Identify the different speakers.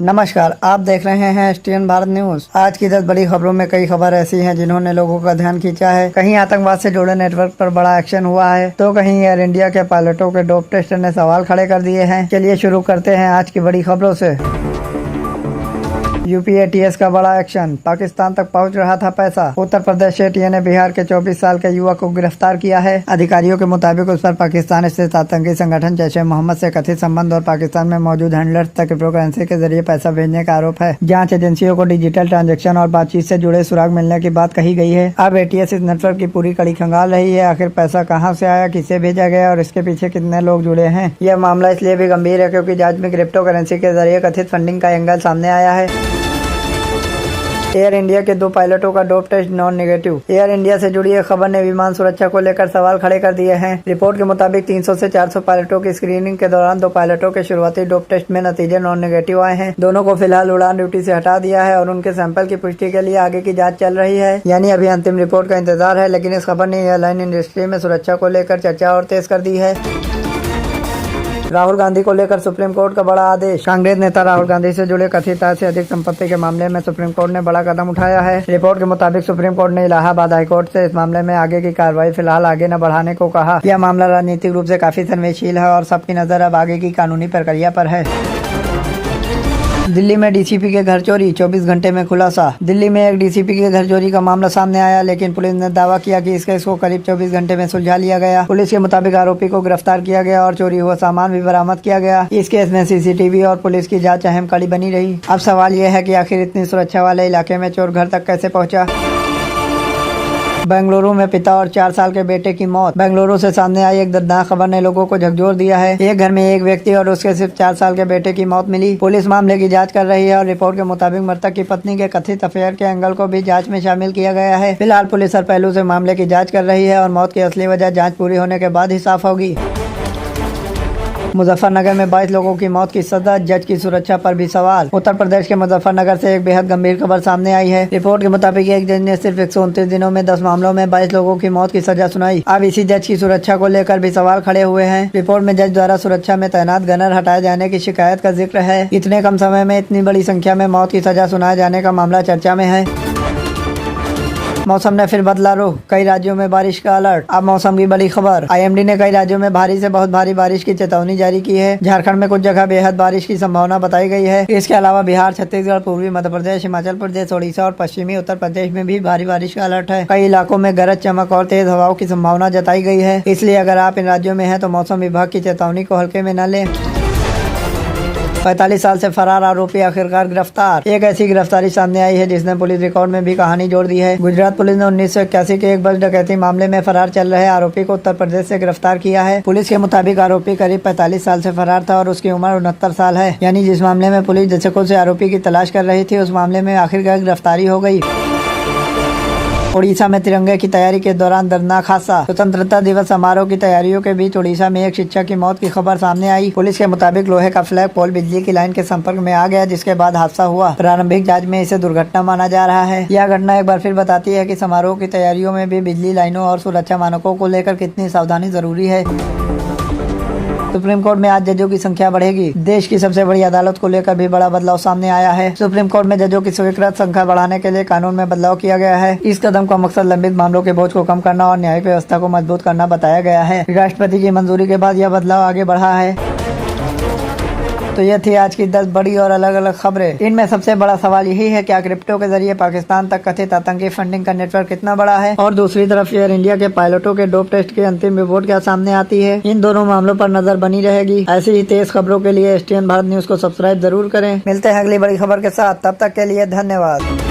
Speaker 1: नमस्कार, आप देख रहे हैं एसटीएन भारत न्यूज। आज की 10 बड़ी खबरों में कई खबर ऐसी हैं जिन्होंने लोगों का ध्यान खींचा है। कहीं आतंकवाद से जुड़े नेटवर्क पर बड़ा एक्शन हुआ है, तो कहीं एयर इंडिया के पायलटों के डोप टेस्ट ने सवाल खड़े कर दिए हैं। चलिए शुरू करते हैं आज की बड़ी खबरों से। यूपी एटीएस का बड़ा एक्शन, पाकिस्तान तक पहुंच रहा था पैसा। उत्तर प्रदेश एटीए ने बिहार के 24 साल के युवक को गिरफ्तार किया है। अधिकारियों के मुताबिक उस पर पाकिस्तान स्थित आतंकी संगठन जैश ए मोहम्मद से कथित संबंध और पाकिस्तान में मौजूद हैंडलर्स तक क्रिप्टो करेंसी के जरिए पैसा भेजने का आरोप है। जांच एजेंसियों को डिजिटल ट्रांजैक्शन और बातचीत से जुड़े सुराग मिलने की बात कही गई है। अब एटीएस इस नेटवर्क की पूरी कड़ी खंगाल रही है। आखिर पैसा कहाँ से आया, किसे भेजा गया और इसके पीछे कितने लोग जुड़े हैं। यह मामला इसलिए भी गंभीर है क्योंकि जांच में क्रिप्टो करेंसी के जरिए कथित फंडिंग का एंगल सामने आया है। एयर इंडिया के 2 पायलटों का dope test non negative. Air India से जुड़ी एक खबर ने विमान सुरक्षा को लेकर सवाल खड़े कर दिए हैं। रिपोर्ट के मुताबिक 300 से 400 पायलटों की स्क्रीनिंग के दौरान 2 पायलटों के शुरुआती डोप टेस्ट में नतीजे नॉन नेगेटिव आए हैं। दोनों को फिलहाल उड़ान ड्यूटी से हटा दिया है और उनके सैंपल की पुष्टि के लिए आगे की जाँच चल रही है। यानी अभी अंतिम रिपोर्ट का इंतजार है। लेकिन इस खबर ने एयरलाइन इंडस्ट्री में सुरक्षा को लेकर चर्चा और तेज कर दी है। राहुल गांधी को लेकर सुप्रीम कोर्ट का बड़ा आदेश। कांग्रेस नेता राहुल गांधी से जुड़े कथित आय से अधिक संपत्ति के मामले में सुप्रीम कोर्ट ने बड़ा कदम उठाया है। रिपोर्ट के मुताबिक सुप्रीम कोर्ट ने इलाहाबाद हाईकोर्ट से इस मामले में आगे की कार्रवाई फिलहाल आगे न बढ़ाने को कहा। यह मामला राजनीतिक रूप से काफी संवेदनशील है और सबकी नजर अब आगे की कानूनी प्रक्रिया पर है। दिल्ली में डीसीपी के घर चोरी, 24 घंटे में खुलासा। दिल्ली में एक डीसीपी के घर चोरी का मामला सामने आया, लेकिन पुलिस ने दावा किया कि इस केस को करीब 24 घंटे में सुलझा लिया गया। पुलिस के मुताबिक आरोपी को गिरफ्तार किया गया और चोरी हुआ सामान भी बरामद किया गया। इस केस में सीसीटीवी और पुलिस की जांच अहम कड़ी बनी रही। अब सवाल यह है कि आखिर इतनी सुरक्षा वाले इलाके में चोर घर तक कैसे पहुँचा। बेंगलुरु में पिता और 4 साल के बेटे की मौत। बेंगलुरु से सामने आई एक दर्दनाक खबर ने लोगों को झकझोर दिया है। एक घर में एक व्यक्ति और उसके सिर्फ 4 साल के बेटे की मौत मिली। पुलिस मामले की जांच कर रही है और रिपोर्ट के मुताबिक मृतक की पत्नी के कथित अफेयर के एंगल को भी जांच में शामिल किया गया है। फिलहाल पुलिस हर पहलू से मामले की जाँच कर रही है और मौत की असली वजह जाँच पूरी होने के बाद ही साफ होगी। मुजफ्फरनगर में 22 लोगों की मौत की सजा, जज की सुरक्षा पर भी सवाल। उत्तर प्रदेश के मुजफ्फरनगर से एक बेहद गंभीर खबर सामने आई है। रिपोर्ट के मुताबिक एक जज ने सिर्फ 129 दिनों में 10 मामलों में 22 लोगों की मौत की सजा सुनाई। अब इसी जज की सुरक्षा को लेकर भी सवाल खड़े हुए हैं। रिपोर्ट में जज द्वारा सुरक्षा में तैनात गनर हटाए जाने की शिकायत का जिक्र है। इतने कम समय में इतनी बड़ी संख्या में मौत की सजा सुनाए जाने का मामला चर्चा में है। मौसम ने फिर बदला रुख, कई राज्यों में बारिश का अलर्ट। अब मौसम की बड़ी खबर, आईएमडी ने कई राज्यों में भारी से बहुत भारी बारिश की चेतावनी जारी की है। झारखंड में कुछ जगह बेहद बारिश की संभावना बताई गई है। इसके अलावा बिहार, छत्तीसगढ़, पूर्वी मध्य प्रदेश, हिमाचल प्रदेश, ओडिशा और पश्चिमी उत्तर प्रदेश में भी भारी बारिश का अलर्ट है। कई इलाकों में गरज चमक और तेज हवाओं की संभावना जताई गई है। इसलिए अगर आप इन राज्यों में हैं तो मौसम विभाग की चेतावनी को हल्के में न लें। 45 साल से फरार आरोपी आखिरकार गिरफ्तार। एक ऐसी गिरफ्तारी सामने आई है जिसने पुलिस रिकॉर्ड में भी कहानी जोड़ दी है। गुजरात पुलिस ने 1981 के एक बस डकैती मामले में फरार चल रहे आरोपी को उत्तर प्रदेश से गिरफ्तार किया है। पुलिस के मुताबिक आरोपी करीब 45 साल से फरार था और उसकी उम्र 69 साल है। यानी जिस मामले में पुलिस दशकों से आरोपी की तलाश कर रही थी, उस मामले में आखिरकार गिरफ्तारी हो गई। ओडिशा में तिरंगे की तैयारी के दौरान दर्दनाक हादसा। स्वतंत्रता दिवस समारोह की तैयारियों के बीच ओडिशा में एक शिक्षक की मौत की खबर सामने आई। पुलिस के मुताबिक लोहे का फ्लैग पोल बिजली की लाइन के संपर्क में आ गया, जिसके बाद हादसा हुआ। प्रारंभिक जांच में इसे दुर्घटना माना जा रहा है। यह घटना एक बार फिर बताती है कि समारोह की तैयारियों में भी बिजली लाइनों और सुरक्षा मानकों को लेकर कितनी सावधानी जरूरी है। सुप्रीम कोर्ट में आज जजों की संख्या बढ़ेगी। देश की सबसे बड़ी अदालत को लेकर भी बड़ा बदलाव सामने आया है। सुप्रीम कोर्ट में जजों की स्वीकृत संख्या बढ़ाने के लिए कानून में बदलाव किया गया है। इस कदम का मकसद लंबित मामलों के बोझ को कम करना और न्यायिक व्यवस्था को मजबूत करना बताया गया है। राष्ट्रपति की मंजूरी के बाद यह बदलाव आगे बढ़ा है। तो ये थी आज की 10 बड़ी और अलग अलग खबरें। इनमें सबसे बड़ा सवाल यही है कि क्रिप्टो के जरिए पाकिस्तान तक कथित आतंकी फंडिंग का नेटवर्क कितना बड़ा है, और दूसरी तरफ एयर इंडिया के पायलटों के डोप टेस्ट की अंतिम रिपोर्ट क्या सामने आती है। इन दोनों मामलों पर नजर बनी रहेगी। ऐसी ही तेज खबरों के लिए एसटीएन भारत न्यूज को सब्सक्राइब जरूर करें। मिलते हैं अगली बड़ी खबर के साथ, तब तक के लिए धन्यवाद।